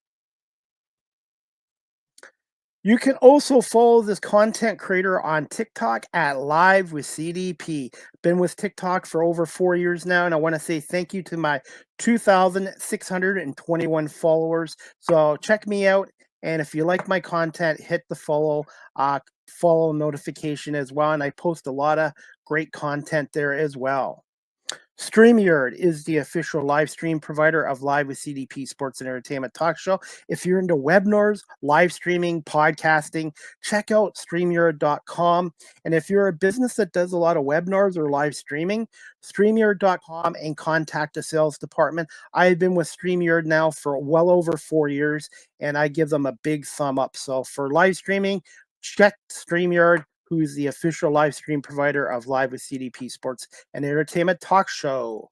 You can also follow this content creator on TikTok at Live with CDP. Been with TikTok for over 4 years now, and I want to say thank you to my 2,621 followers. So check me out, and if you like my content, hit the follow notification as well, and I post a lot of great content there as well. StreamYard is the official live stream provider of Live with CDP Sports and Entertainment Talk Show. If you're into webinars, live streaming, podcasting, check out StreamYard.com. And if you're a business that does a lot of webinars or live streaming, StreamYard.com and contact the sales department. I've been with StreamYard now for well over 4 years, and I give them a big thumb up. So for live streaming, check StreamYard, who's the official live stream provider of Live with CDP Sports and Entertainment Talk Show.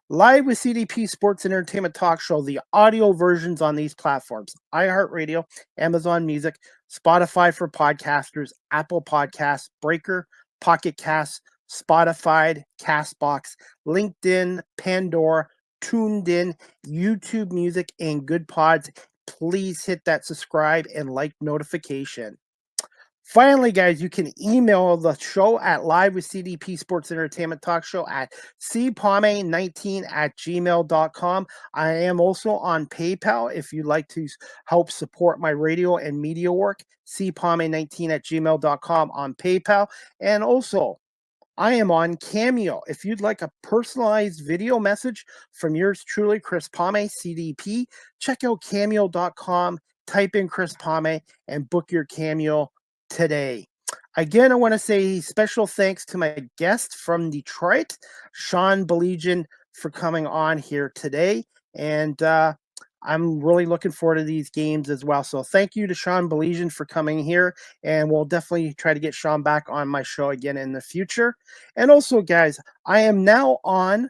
Live with CDP Sports and Entertainment Talk Show, the audio versions on these platforms: iHeartRadio, Amazon Music, Spotify for podcasters, Apple Podcasts, Breaker, Pocket Casts, Spotify, Castbox, LinkedIn, Pandora, Tuned In, YouTube Music, and Good Pods. Please hit that subscribe and like notification. Finally, guys, you can email the show at Live with CDP Sports Entertainment Talk Show at cpomay19@gmail.com. I am also on PayPal if you'd like to help support my radio and media work. cpomay19@gmail.com on PayPal. And also, I am on Cameo. If you'd like a personalized video message from yours truly, Chris Pomay, CDP, check out cameo.com, type in Chris Pomay, and book your Cameo today. Again, I want to say special thanks to my guest from Detroit, Sean Baligian, for coming on here today. And I'm really looking forward to these games as well. So thank you to Sean Baligian for coming here. And we'll definitely try to get Sean back on my show again in the future. And also, guys, I am now on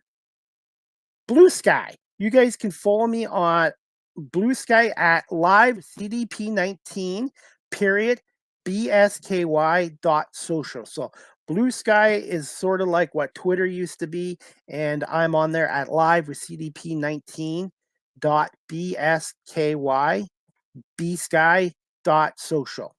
Blue Sky. You guys can follow me on Blue Sky at live CDP19 period BSKY dot social. So Blue Sky is sort of like what Twitter used to be, and I'm on there at live with CDP19 dot BSKY BSky dot social.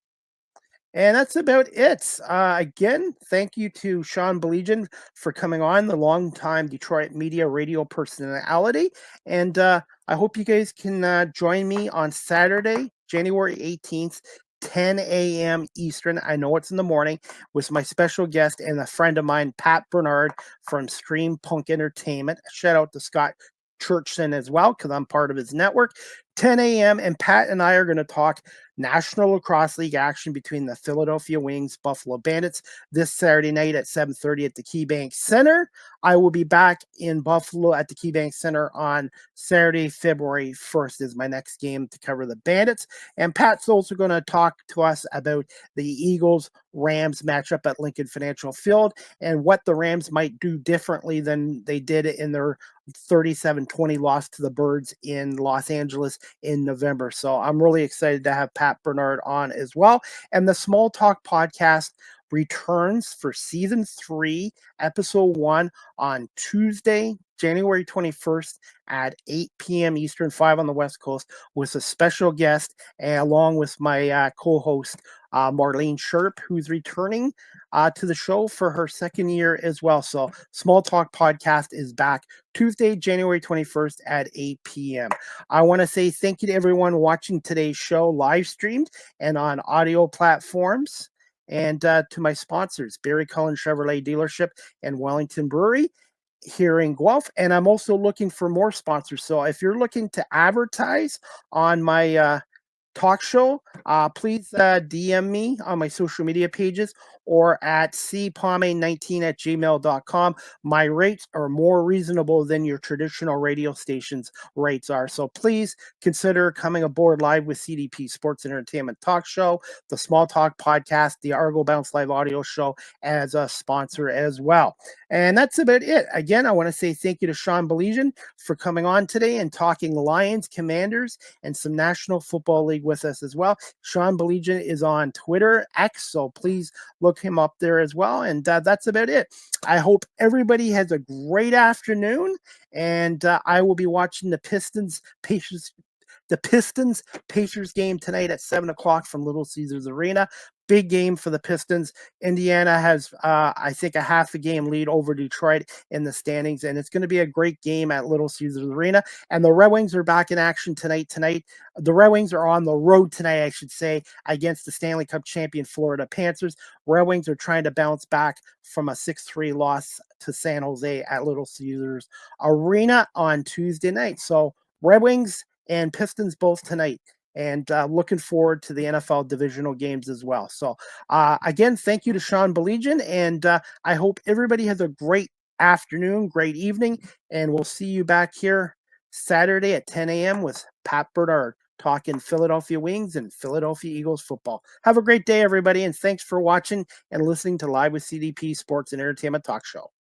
And that's about it. Again, thank you to Sean Baligian for coming on, the longtime Detroit media radio personality. And I hope you guys can join me on Saturday, January 18th, 10 a.m. Eastern. I know it's in the morning, with my special guest and a friend of mine, Pat Bernard from Stream Punk Entertainment. Shout out to Scott Churchson as well, because I'm part of his network. 10 a.m. And Pat and I are going to talk National Lacrosse League action between the Philadelphia Wings, Buffalo Bandits this Saturday night at 7:30 at the KeyBank Center. I will be back in Buffalo at the KeyBank Center on Saturday, February 1st is my next game to cover the Bandits. And Pat's also going to talk to us about the Eagles-Rams matchup at Lincoln Financial Field and what the Rams might do differently than they did in their 37-20 loss to the Birds in Los Angeles in November. So I'm really excited to have Pat Bernard on as well. And the Small Talk podcast returns for season 3, episode 1 on Tuesday, January 21st at 8 p.m. Eastern, 5 on the West Coast, with a special guest, along with my co-host, Marlene Sherp, who's returning to the show for her second year as well. So Small Talk podcast is back Tuesday, January 21st at 8 p.m. I want to say thank you to everyone watching today's show live streamed and on audio platforms. And to my sponsors, Barry Cullen Chevrolet Dealership and Wellington Brewery here in Guelph. And I'm also looking for more sponsors. So if you're looking to advertise on my talk show, please DM me on my social media pages or at cpomay19@gmail.com. My rates are more reasonable than your traditional radio stations rates are. So please consider coming aboard live with CDP Sports and Entertainment Talk Show, the Small Talk Podcast, the Argo Bounce Live Audio Show as a sponsor as well. And that's about it. Again, I want to say thank you to Sean Baligian for coming on today and talking Lions, Commanders, and some National Football League with us as well. Sean Baligian is on Twitter, X, so please look him up there as well. And that's about it. I hope everybody has a great afternoon, and I will be watching the Pistons Pacers game tonight at 7 o'clock from Little Caesars Arena. Big game for the Pistons. Indiana has, I think, a half a game lead over Detroit in the standings, and it's going to be a great game at Little Caesars Arena. And the Red Wings are back in action tonight. The Red Wings are on the road tonight, I should say, against the Stanley Cup champion Florida Panthers. Red Wings are trying to bounce back from a 6-3 loss to San Jose at Little Caesars Arena on Tuesday night. So Red Wings and Pistons both tonight, and looking forward to the NFL divisional games as well. So again, thank you to Sean Baligian, and I hope everybody has a great afternoon, great evening, and we'll see you back here Saturday at 10 a.m. with Pat Bernard talking Philadelphia Wings and Philadelphia Eagles football. Have a great day, everybody, and thanks for watching and listening to Live with CDP Sports and Entertainment Talk Show.